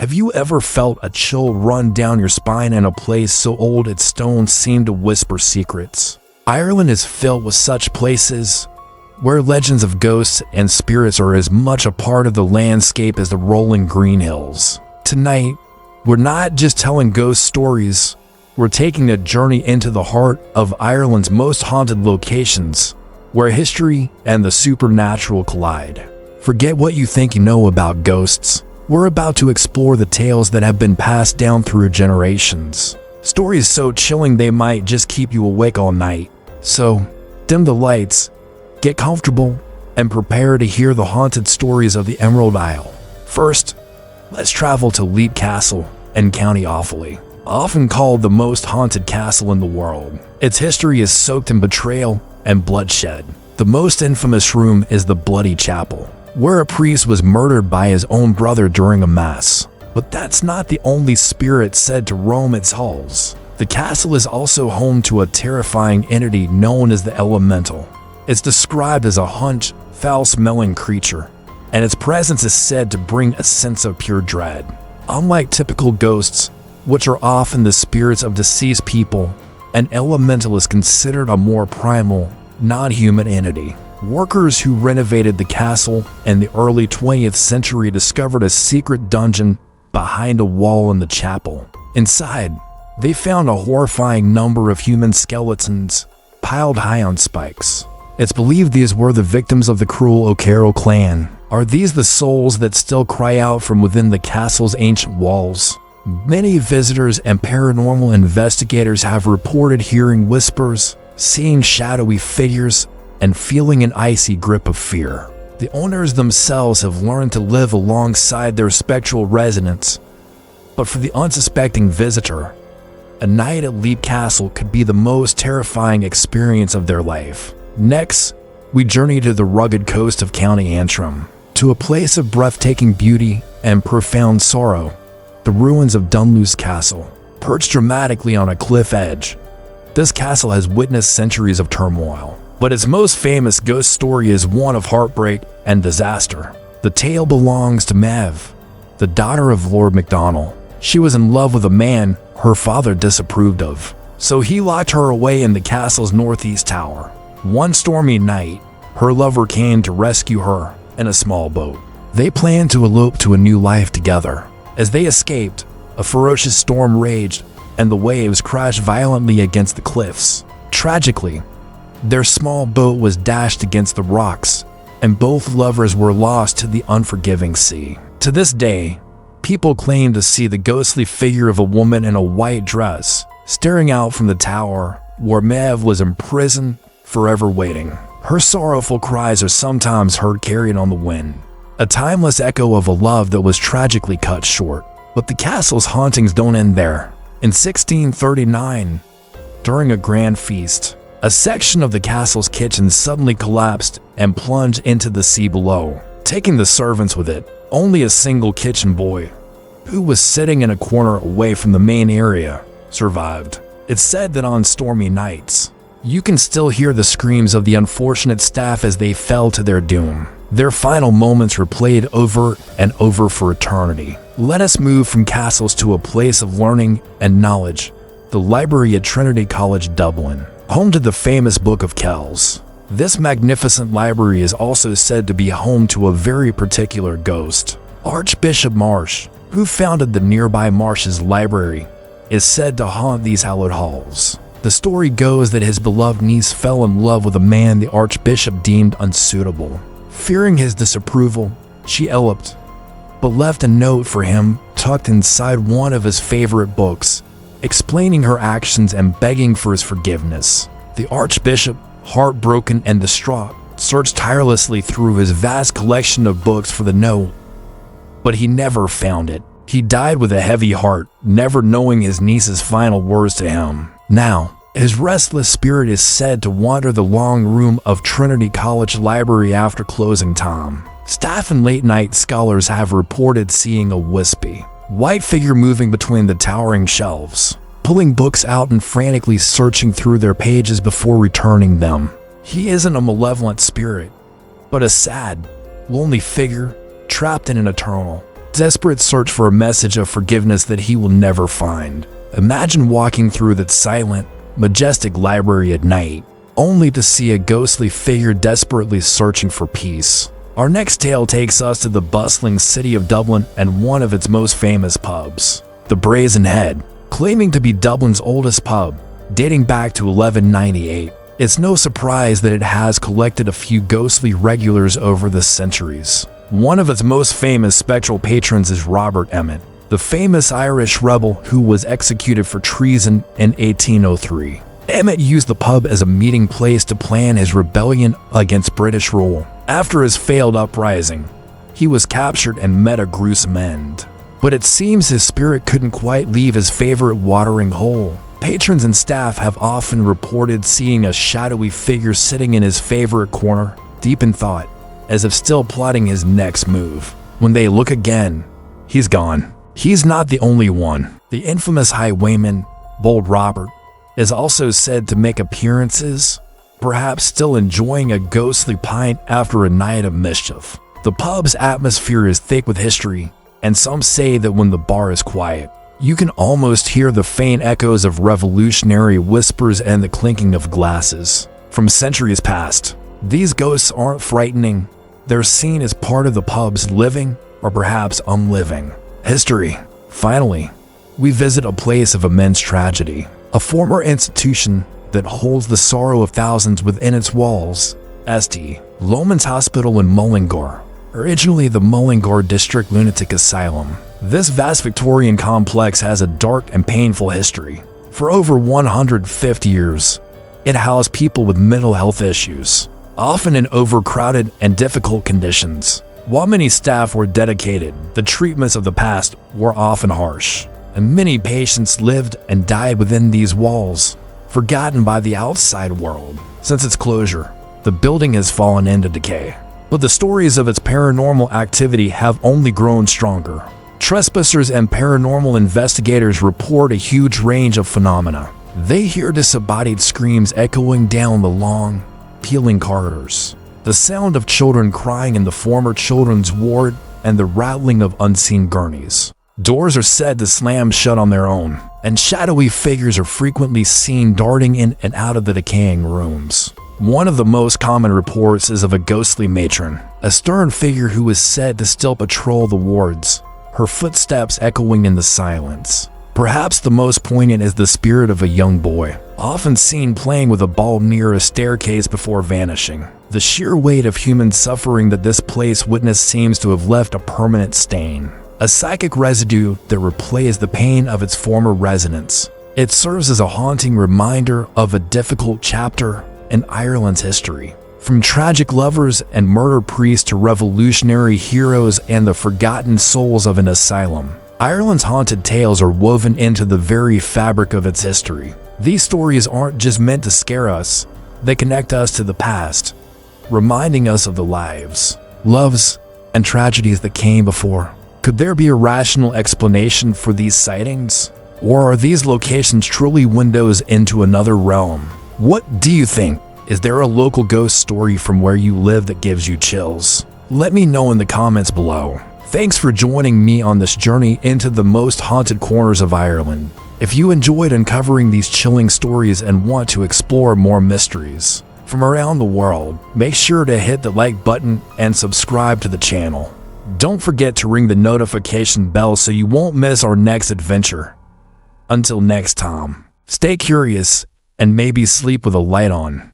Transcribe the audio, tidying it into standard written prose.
Have you ever felt a chill run down your spine in a place so old its stones seem to whisper secrets? Ireland is filled with such places, where legends of ghosts and spirits are as much a part of the landscape as the rolling green hills. Tonight, we're not just telling ghost stories, we're taking a journey into the heart of Ireland's most haunted locations, where history and the supernatural collide. Forget what you think you know about ghosts. We're about to explore the tales that have been passed down through generations. Stories so chilling they might just keep you awake all night. So, dim the lights, get comfortable, and prepare to hear the haunted stories of the Emerald Isle. First, let's travel to Leap Castle in County Offaly, often called the most haunted castle in the world. Its history is soaked in betrayal and bloodshed. The most infamous room is the Bloody Chapel, where a priest was murdered by his own brother during a mass. But that's not the only spirit said to roam its halls. The castle is also home to a terrifying entity known as the Elemental. It's described as a hunched, foul-smelling creature, and its presence is said to bring a sense of pure dread. Unlike typical ghosts, which are often the spirits of deceased people, an elemental is considered a more primal, non-human entity. Workers who renovated the castle in the early 20th century discovered a secret dungeon behind a wall in the chapel. Inside, they found a horrifying number of human skeletons piled high on spikes. It's believed these were the victims of the cruel O'Carroll clan. Are these the souls that still cry out from within the castle's ancient walls? Many visitors and paranormal investigators have reported hearing whispers, seeing shadowy figures, and feeling an icy grip of fear. The owners themselves have learned to live alongside their spectral residents. But for the unsuspecting visitor, a night at Leap Castle could be the most terrifying experience of their life. Next, we journey to the rugged coast of County Antrim, to a place of breathtaking beauty and profound sorrow, the ruins of Dunluce Castle. Perched dramatically on a cliff edge, this castle has witnessed centuries of turmoil. But its most famous ghost story is one of heartbreak and disaster. The tale belongs to Maeve, the daughter of Lord MacDonald. She was in love with a man her father disapproved of, so he locked her away in the castle's northeast tower. One stormy night, her lover came to rescue her in a small boat. They planned to elope to a new life together. As they escaped, a ferocious storm raged, and the waves crashed violently against the cliffs. Tragically, their small boat was dashed against the rocks, and both lovers were lost to the unforgiving sea. To this day, people claim to see the ghostly figure of a woman in a white dress, staring out from the tower where Maeve was imprisoned, forever waiting. Her sorrowful cries are sometimes heard carried on the wind, a timeless echo of a love that was tragically cut short. But the castle's hauntings don't end there. In 1639, during a grand feast, a section of the castle's kitchen suddenly collapsed and plunged into the sea below, taking the servants with it. Only a single kitchen boy, who was sitting in a corner away from the main area, survived. It's said that on stormy nights, you can still hear the screams of the unfortunate staff as they fell to their doom. Their final moments were played over and over for eternity. Let us move from castles to a place of learning and knowledge, the library at Trinity College, Dublin, home to the famous Book of Kells. This magnificent library is also said to be home to a very particular ghost. Archbishop Marsh, who founded the nearby Marsh's Library, is said to haunt these hallowed halls. The story goes that his beloved niece fell in love with a man the Archbishop deemed unsuitable. Fearing his disapproval, she eloped, but left a note for him tucked inside one of his favorite books, explaining her actions and begging for his forgiveness. The Archbishop, heartbroken and distraught, searched tirelessly through his vast collection of books for the note, but he never found it. He died with a heavy heart, never knowing his niece's final words to him. Now, his restless spirit is said to wander the long room of Trinity College Library after closing time. Staff and late-night scholars have reported seeing a wispy, white figure moving between the towering shelves, pulling books out and frantically searching through their pages before returning them. He isn't a malevolent spirit, but a sad, lonely figure trapped in an eternal, desperate search for a message of forgiveness that he will never find. Imagine walking through that silent, majestic library at night, only to see a ghostly figure desperately searching for peace. Our next tale takes us to the bustling city of Dublin and one of its most famous pubs, the Brazen Head. Claiming to be Dublin's oldest pub, dating back to 1198, it's no surprise that it has collected a few ghostly regulars over the centuries. One of its most famous spectral patrons is Robert Emmet, the famous Irish rebel who was executed for treason in 1803. Emmet used the pub as a meeting place to plan his rebellion against British rule. After his failed uprising, he was captured and met a gruesome end. But it seems his spirit couldn't quite leave his favorite watering hole. Patrons and staff have often reported seeing a shadowy figure sitting in his favorite corner, deep in thought, as if still plotting his next move. When they look again, he's gone. He's not the only one. The infamous highwayman, Bold Robert, is also said to make appearances, perhaps still enjoying a ghostly pint after a night of mischief. The pub's atmosphere is thick with history, and some say that when the bar is quiet, you can almost hear the faint echoes of revolutionary whispers and the clinking of glasses from centuries past. These ghosts aren't frightening. They're seen as part of the pub's living, or perhaps unliving, history. Finally, we visit a place of immense tragedy, a former institution that holds the sorrow of thousands within its walls, St. Loman's Hospital in Mullingar, originally the Mullingar District Lunatic Asylum. This vast Victorian complex has a dark and painful history. For over 150 years, it housed people with mental health issues, often in overcrowded and difficult conditions. While many staff were dedicated, the treatments of the past were often harsh, and many patients lived and died within these walls, forgotten by the outside world. Since its closure, the building has fallen into decay, but the stories of its paranormal activity have only grown stronger. Trespassers and paranormal investigators report a huge range of phenomena. They hear disembodied screams echoing down the long, peeling corridors, the sound of children crying in the former children's ward, and the rattling of unseen gurneys. Doors are said to slam shut on their own, and shadowy figures are frequently seen darting in and out of the decaying rooms. One of the most common reports is of a ghostly matron, a stern figure who is said to still patrol the wards, her footsteps echoing in the silence. Perhaps the most poignant is the spirit of a young boy, often seen playing with a ball near a staircase before vanishing. The sheer weight of human suffering that this place witnessed seems to have left a permanent stain, a psychic residue that replays the pain of its former residents. It serves as a haunting reminder of a difficult chapter in Ireland's history. From tragic lovers and murder priests to revolutionary heroes and the forgotten souls of an asylum, Ireland's haunted tales are woven into the very fabric of its history. These stories aren't just meant to scare us, they connect us to the past, reminding us of the lives, loves, and tragedies that came before. Could there be a rational explanation for these sightings? Or are these locations truly windows into another realm? What do you think? Is there a local ghost story from where you live that gives you chills? Let me know in the comments below. Thanks for joining me on this journey into the most haunted corners of Ireland. If you enjoyed uncovering these chilling stories and want to explore more mysteries from around the world, make sure to hit the like button and subscribe to the channel. Don't forget to ring the notification bell so you won't miss our next adventure. Until next time, stay curious and maybe sleep with a light on.